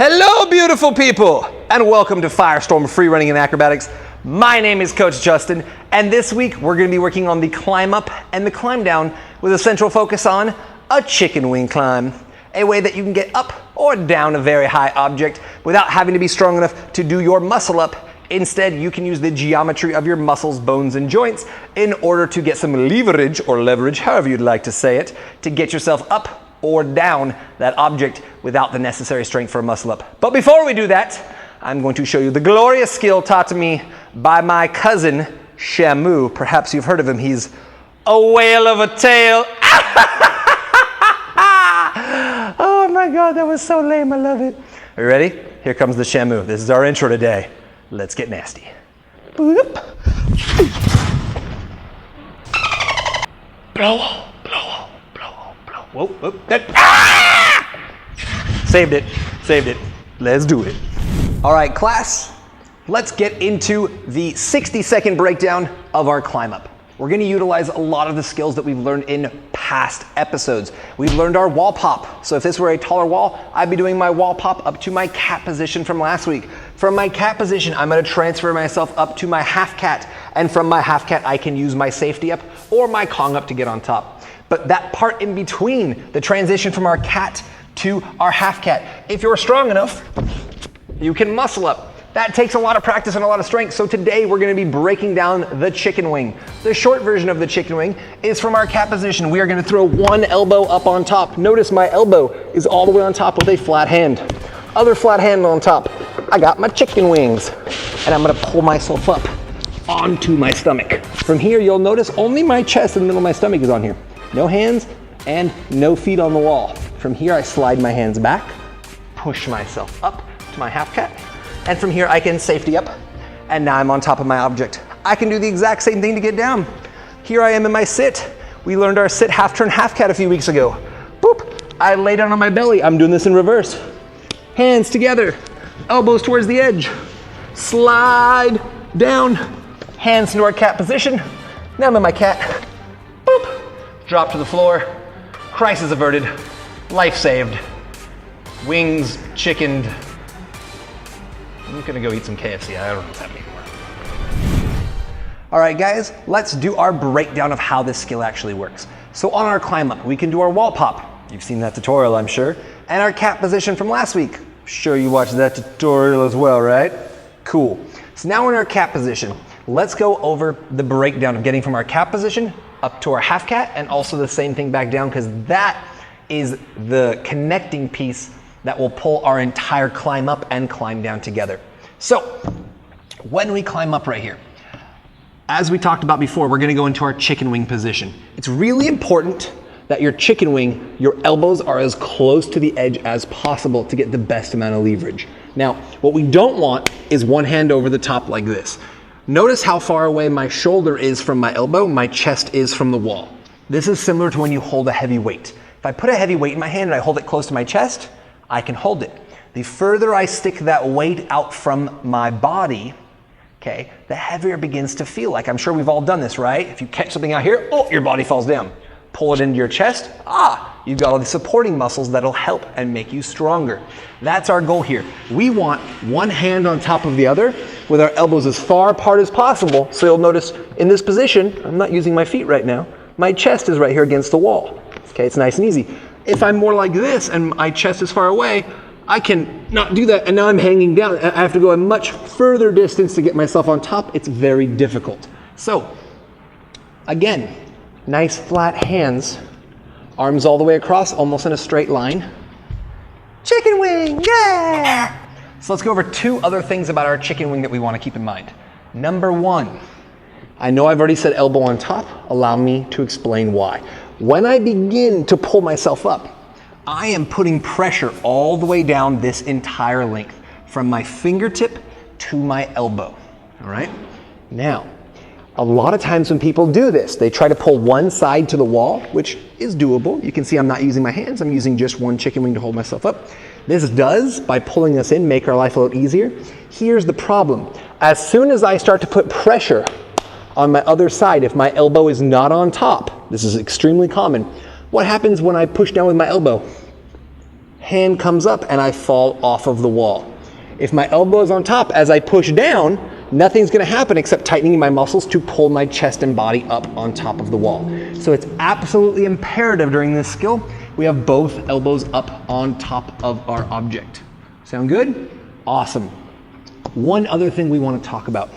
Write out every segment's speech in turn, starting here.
Hello, beautiful people, and welcome to Firestorm Free Running and Acrobatics. My name is Coach Justin, and this week we're going to be working on the climb up and the climb down with a central focus on a chicken wing climb, a way that you can get up or down a very high object without having to be strong enough to do your muscle up. Instead, you can use the geometry of your muscles, bones, and joints in order to get some leverage, or leverage, however you'd like to say it, to get yourself up or down that object without the necessary strength for a muscle up. But before we do that, I'm going to show you the glorious skill taught to me by my cousin, Shamu. Perhaps you've heard of him. He's a whale of a tail. Oh my God, that was so lame. I love it. Are you ready? Here comes the Shamu. This is our intro today. Let's get nasty. Boop. Blow. Whoa, whoa, that, Saved it. Let's do it. All right, class, let's get into the 60-second breakdown of our climb up. We're gonna utilize a lot of the skills that we've learned in past episodes. We've learned our wall pop. So if this were a taller wall, I'd be doing my wall pop up to my cat position from last week. From my cat position, I'm gonna transfer myself up to my half cat. And from my half cat, I can use my safety up or my Kong up to get on top. But that part in between, the transition from our cat to our half cat, if you're strong enough, you can muscle up. That takes a lot of practice and a lot of strength. So today we're gonna be breaking down the chicken wing. The short version of the chicken wing is from our cat position. We are gonna throw one elbow up on top. Notice my elbow is all the way on top with a flat hand. Other flat hand on top. I got my chicken wings. And I'm gonna pull myself up onto my stomach. From here, you'll notice only my chest and the middle of my stomach is on here. No hands and no feet on the wall. From here, I slide my hands back, push myself up to my half cat, and from here I can safety up, and now I'm on top of my object. I can do the exact same thing to get down. Here I am in my sit. We learned our sit half turn half cat a few weeks ago. Boop, I lay down on my belly. I'm doing this in reverse. Hands together, elbows towards the edge. Slide down, hands into our cat position. Now I'm in my cat. Boop. Drop to the floor, crisis averted, life saved, wings chickened. I'm gonna go eat some KFC, I don't know what's happening anymore. All right guys, let's do our breakdown of how this skill actually works. So on our climb up, we can do our wall pop. You've seen that tutorial, I'm sure. And our cat position from last week. Sure you watched that tutorial as well, right? Cool. So now we're in our cat position. Let's go over the breakdown of getting from our cat position up to our half cat, and also the same thing back down, because that is the connecting piece that will pull our entire climb up and climb down together. So when we climb up right here, as we talked about before, we're gonna go into our chicken wing position. It's really important that your chicken wing, your elbows are as close to the edge as possible to get the best amount of leverage. Now, what we don't want is one hand over the top like this. Notice how far away my shoulder is from my elbow, my chest is from the wall. This is similar to when you hold a heavy weight. If I put a heavy weight in my hand and I hold it close to my chest, I can hold it. The further I stick that weight out from my body, okay, the heavier it begins to feel. Like, I'm sure we've all done this, right? If you catch something out here, oh, your body falls down. Pull it into your chest, you've got all the supporting muscles that'll help and make you stronger. That's our goal here. We want one hand on top of the other with our elbows as far apart as possible. So you'll notice in this position, I'm not using my feet right now, my chest is right here against the wall. Okay, it's nice and easy. If I'm more like this and my chest is far away, I can not do that, and now I'm hanging down. I have to go a much further distance to get myself on top. It's very difficult. So, again, nice flat hands, arms all the way across, almost in a straight line. Chicken wing, yeah! So let's go over two other things about our chicken wing that we want to keep in mind. Number one, I know I've already said elbow on top. Allow me to explain why. When I begin to pull myself up, I am putting pressure all the way down this entire length, from my fingertip to my elbow, all right? Now, a lot of times when people do this, they try to pull one side to the wall, which is doable. You can see I'm not using my hands, I'm using just one chicken wing to hold myself up. This does, by pulling us in, make our life a little easier. Here's the problem. As soon as I start to put pressure on my other side, if my elbow is not on top, this is extremely common, what happens when I push down with my elbow? hand comes up and I fall off of the wall. If my elbow is on top as I push down, nothing's gonna happen except tightening my muscles to pull my chest and body up on top of the wall. So it's absolutely imperative during this skill, we have both elbows up on top of our object. Sound good? Awesome. One other thing we wanna talk about.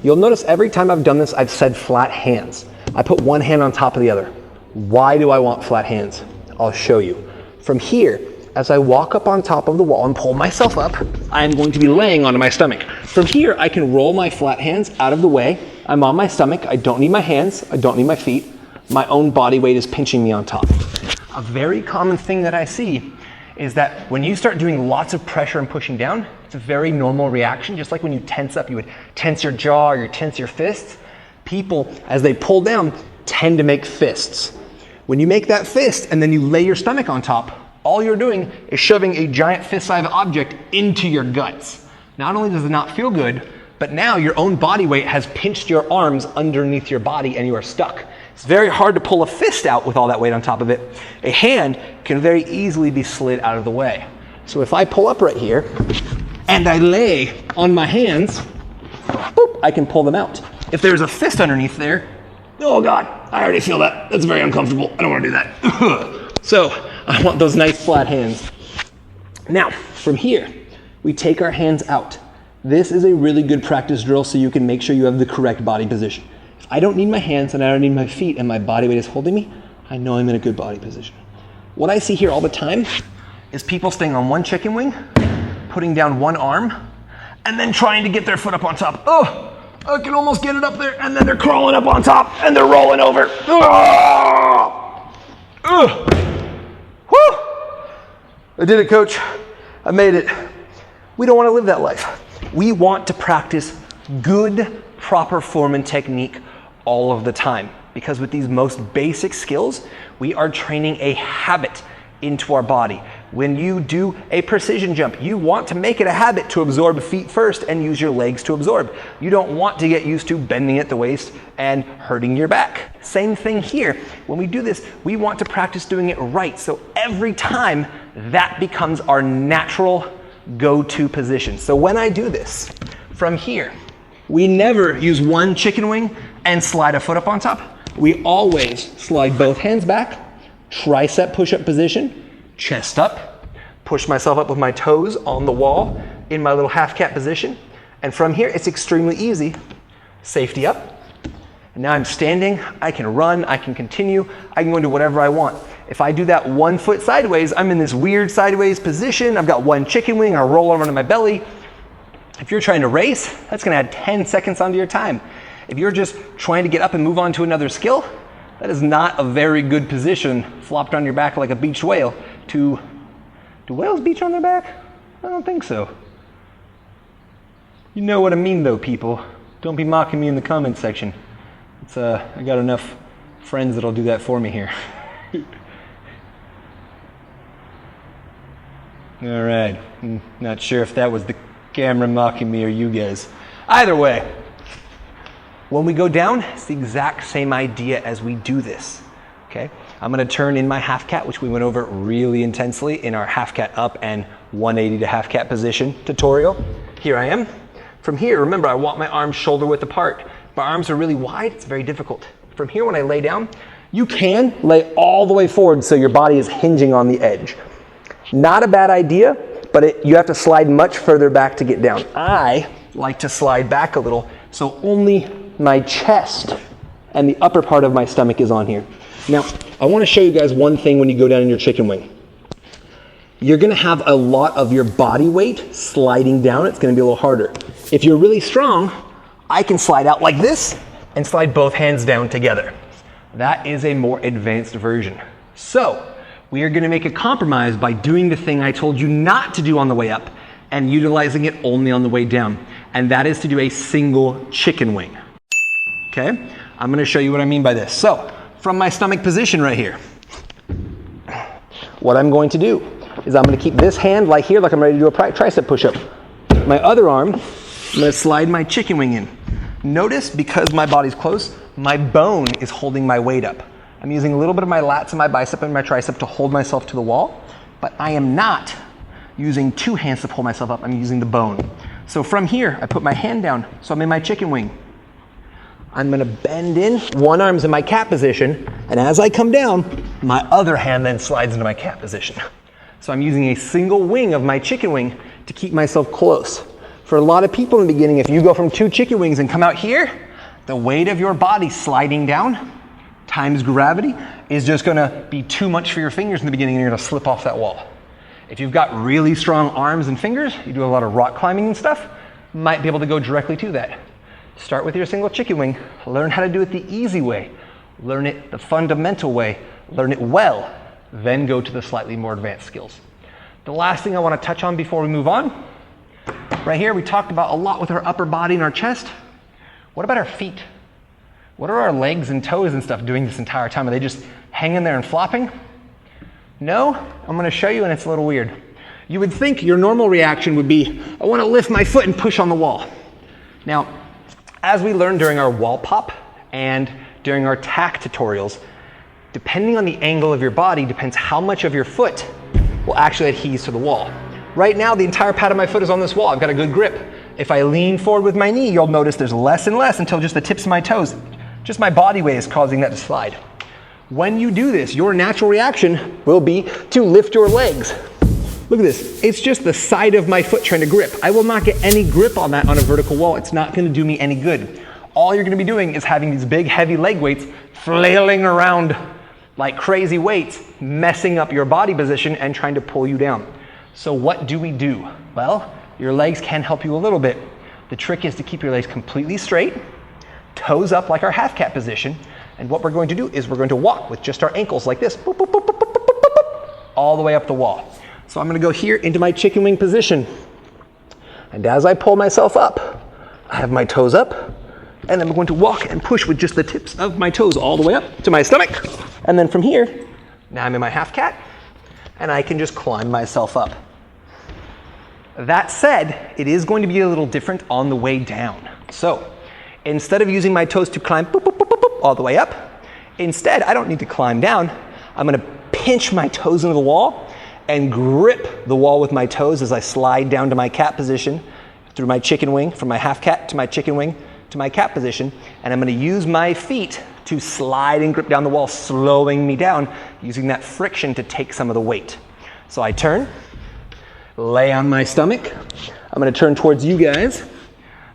You'll notice every time I've done this, I've said flat hands. I put one hand on top of the other. Why do I want flat hands? I'll show you. From here, as I walk up on top of the wall and pull myself up, I'm going to be laying onto my stomach. From here, I can roll my flat hands out of the way. I'm on my stomach. I don't need my hands. I don't need my feet. My own body weight is pinching me on top. A very common thing that I see is that when you start doing lots of pressure and pushing down, it's a very normal reaction. Just like when you tense up, you would tense your jaw or you tense your fists. People, as they pull down, tend to make fists. When you make that fist and then you lay your stomach on top, all you're doing is shoving a giant fist-sized object into your guts. Not only does it not feel good, but now your own body weight has pinched your arms underneath your body and you are stuck. It's very hard to pull a fist out with all that weight on top of it. A hand can very easily be slid out of the way. So if I pull up right here and I lay on my hands, boop, I can pull them out. If there's a fist underneath there, oh God, I already feel that. That's very uncomfortable. I don't want to do that. So I want those nice flat hands. Now, from here, we take our hands out. This is a really good practice drill so you can make sure you have the correct body position. If I don't need my hands and I don't need my feet and my body weight is holding me, I know I'm in a good body position. What I see here all the time is people staying on one chicken wing, putting down one arm, and then trying to get their foot up on top. Oh, I can almost get it up there, and then they're crawling up on top and they're rolling over. Woo! I did it, coach. I made it. We don't want to live that life. We want to practice good, proper form and technique all of the time. Because with these most basic skills, we are training a habit into our body. When you do a precision jump, you want to make it a habit to absorb feet first and use your legs to absorb. You don't want to get used to bending at the waist and hurting your back. Same thing here. When we do this, we want to practice doing it right. So every time, that becomes our natural go-to position. So when I do this, from here, we never use one chicken wing and slide a foot up on top. We always slide both hands back, tricep push-up position, chest up, push myself up with my toes on the wall in my little half cat position. And from here, it's extremely easy. Safety up. And now I'm standing, I can run, I can continue, I can go into whatever I want. If I do that 1 foot sideways, I'm in this weird sideways position. I've got one chicken wing, I roll over to my belly. If you're trying to race, that's gonna add 10 seconds onto your time. If you're just trying to get up and move on to another skill, that is not a very good position, flopped on your back like a beached whale. Do whales beach on their back? I don't think so. You know what I mean though, people. Don't be mocking me in the comment section. I got enough friends that'll do that for me here. All right, not sure if that was the camera mocking me or you guys. Either way, when we go down, it's the exact same idea as we do this, okay? I'm gonna turn in my half cat, which we went over really intensely in our half cat up and 180 to half cat position tutorial. Here I am. From here, remember, I want my arms shoulder width apart. If my arms are really wide, it's very difficult. From here, when I lay down, you can lay all the way forward so your body is hinging on the edge. Not a bad idea, but you have to slide much further back to get down. I like to slide back a little, so only my chest and the upper part of my stomach is on here. Now, I want to show you guys one thing when you go down in your chicken wing. You're going to have a lot of your body weight sliding down. It's going to be a little harder. If you're really strong, I can slide out like this and slide both hands down together. That is a more advanced version. So, we are going to make a compromise by doing the thing I told you not to do on the way up and utilizing it only on the way down. And that is to do a single chicken wing. Okay? I'm going to show you what I mean by this. So, from my stomach position right here, what I'm going to do is I'm going to keep this hand like here, like I'm ready to do a tricep push-up. My other arm, I'm going to slide my chicken wing in. Notice, because my body's close, my bone is holding my weight up. I'm using a little bit of my lats and my bicep and my tricep to hold myself to the wall. but I am not using two hands to pull myself up. I'm using the bone. So from here, I put my hand down, so I'm in my chicken wing. I'm gonna bend in, one arm's in my cat position, and as I come down, my other hand then slides into my cat position. So I'm using a single wing of my chicken wing to keep myself close. For a lot of people in the beginning, if you go from two chicken wings and come out here, the weight of your body sliding down times gravity is just gonna be too much for your fingers in the beginning and you're gonna slip off that wall. If you've got really strong arms and fingers, you do a lot of rock climbing and stuff, might be able to go directly to that. Start with your single chicken wing, learn how to do it the easy way, learn it the fundamental way, learn it well, then go to the slightly more advanced skills. The last thing I want to touch on before we move on, right here we talked about a lot with our upper body and our chest. What about our feet? What are our legs and toes and stuff doing this entire time? Are they just hanging there and flopping? No, I'm going to show you and it's a little weird. You would think your normal reaction would be, I want to lift my foot and push on the wall. Now, as we learned during our wall pop and during our tack tutorials, depending on the angle of your body depends how much of your foot will actually adhere to the wall. Right now, the entire pad of my foot is on this wall. I've got a good grip. If I lean forward with my knee, you'll notice there's less and less until just the tips of my toes. Just my body weight is causing that to slide. When you do this, your natural reaction will be to lift your legs. Look at this. It's just the side of my foot trying to grip. I will not get any grip on that on a vertical wall. It's not going to do me any good. All you're going to be doing is having these big, heavy leg weights flailing around like crazy weights, messing up your body position and trying to pull you down. So what do we do? Well, your legs can help you a little bit. The trick is to keep your legs completely straight, toes up like our half cat position, and what we're going to do is we're going to walk with just our ankles like this, boop, boop, boop, boop, boop, boop, boop, boop, all the way up the wall. So I'm going to go here into my chicken wing position. And as I pull myself up, I have my toes up, and I'm going to walk and push with just the tips of my toes all the way up to my stomach. And then from here, now I'm in my half cat, and I can just climb myself up. That said, it is going to be a little different on the way down. So instead of using my toes to climb boop, boop, boop, boop, boop, all the way up, instead, I don't need to climb down. I'm going to pinch my toes into the wall and grip the wall with my toes as I slide down to my cat position through my chicken wing, from my half cat to my chicken wing to my cat position. And I'm going to use my feet to slide and grip down the wall, slowing me down, using that friction to take some of the weight. So I turn, lay on my stomach. I'm going to turn towards you guys.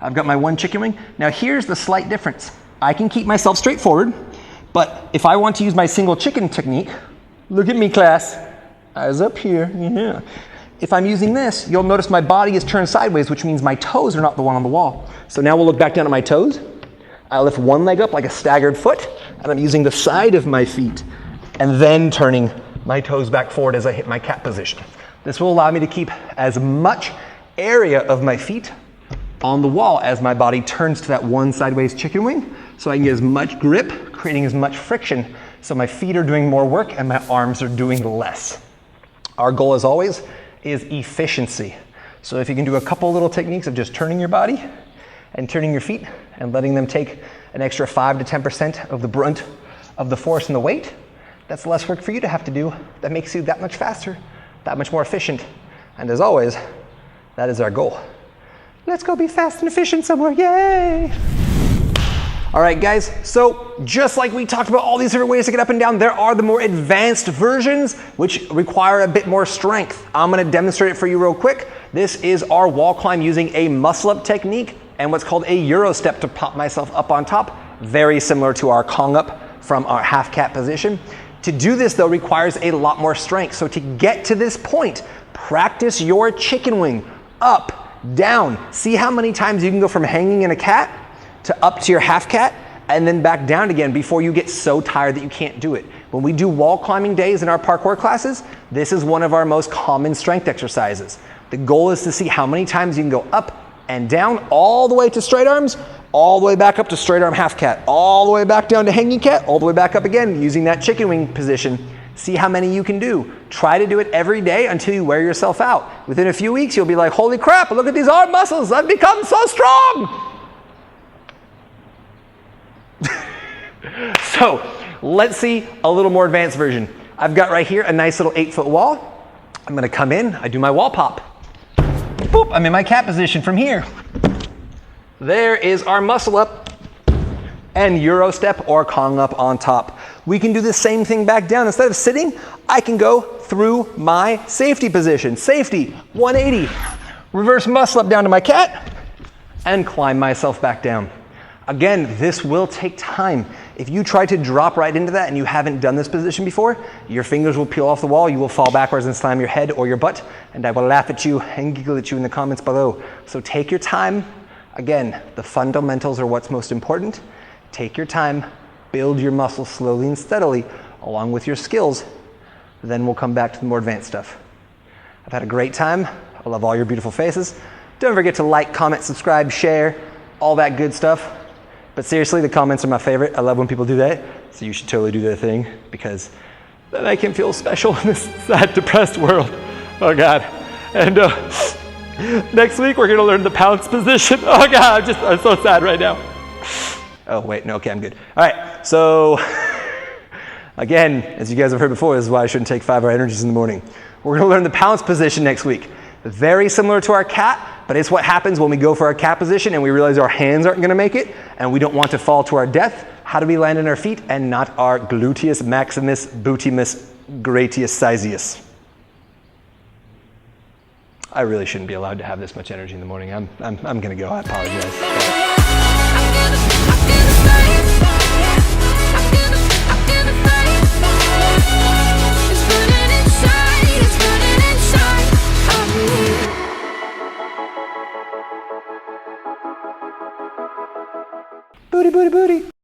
I've got my one chicken wing. Now here's the slight difference. I can keep myself straight forward, but if I want to use my single chicken technique, look at me, class. Eyes up here, yeah. If I'm using this, you'll notice my body is turned sideways, which means my toes are not the one on the wall. So now we'll look back down at my toes. I lift one leg up like a staggered foot, and I'm using the side of my feet, and then turning my toes back forward as I hit my cat position. This will allow me to keep as much area of my feet on the wall as my body turns to that one sideways chicken wing, so I can get as much grip, creating as much friction, so my feet are doing more work and my arms are doing less. Our goal, as always, is efficiency. So if you can do a couple little techniques of just turning your body and turning your feet and letting them take an extra 5 to 10% of the brunt of the force and the weight, that's less work for you to have to do. That makes you that much faster, that much more efficient. And as always, that is our goal. Let's go be fast and efficient somewhere, yay! All right, guys, so just like we talked about all these different ways to get up and down, there are the more advanced versions which require a bit more strength. I'm gonna demonstrate it for you real quick. This is our wall climb using a muscle-up technique and what's called a Euro step to pop myself up on top, very similar to our Kong up from our half cat position. To do this, though, requires a lot more strength. So to get to this point, practice your chicken wing, up, down. See how many times you can go from hanging in a cat to up to your half cat and then back down again before you get so tired that you can't do it. When we do wall climbing days in our parkour classes, this is one of our most common strength exercises. The goal is to see how many times you can go up and down all the way to straight arms, all the way back up to straight arm half cat, all the way back down to hanging cat, all the way back up again using that chicken wing position. See how many you can do. Try to do it every day until you wear yourself out. Within a few weeks, you'll be like, holy crap, look at these arm muscles. I've become so strong. So let's see a little more advanced version. I've got right here a nice little 8-foot wall. I'm gonna come in, I do my wall pop. Boop, I'm in my cat position from here. There is our muscle up and Euro step or Kong up on top. We can do the same thing back down. Instead of sitting, I can go through my safety position. Safety, 180. Reverse muscle up down to my cat and climb myself back down. Again, this will take time. If you try to drop right into that and you haven't done this position before, your fingers will peel off the wall, you will fall backwards and slam your head or your butt, and I will laugh at you and giggle at you in the comments below. So take your time. Again, the fundamentals are what's most important. Take your time, build your muscles slowly and steadily, along with your skills. Then we'll come back to the more advanced stuff. I've had a great time. I love all your beautiful faces. Don't forget to like, comment, subscribe, share, all that good stuff. But seriously, the comments are my favorite. I love when people do that. So you should totally do that thing because then I can feel special in this sad, depressed world. Oh God. And next week, we're gonna learn the pounce position. Oh God, I'm so sad right now. Oh wait, no, okay, I'm good. All right, so again, as you guys have heard before, this is why I shouldn't take 5-hour energies in the morning. We're gonna learn the pounce position next week. Very similar to our cat, but it's what happens when we go for our cat position and we realize our hands aren't gonna make it and we don't want to fall to our death. How do we land on our feet and not our gluteus maximus, bootimus, gratius sizius? I really shouldn't be allowed to have this much energy in the morning. I'm gonna go, I apologize. Booty, booty, booty.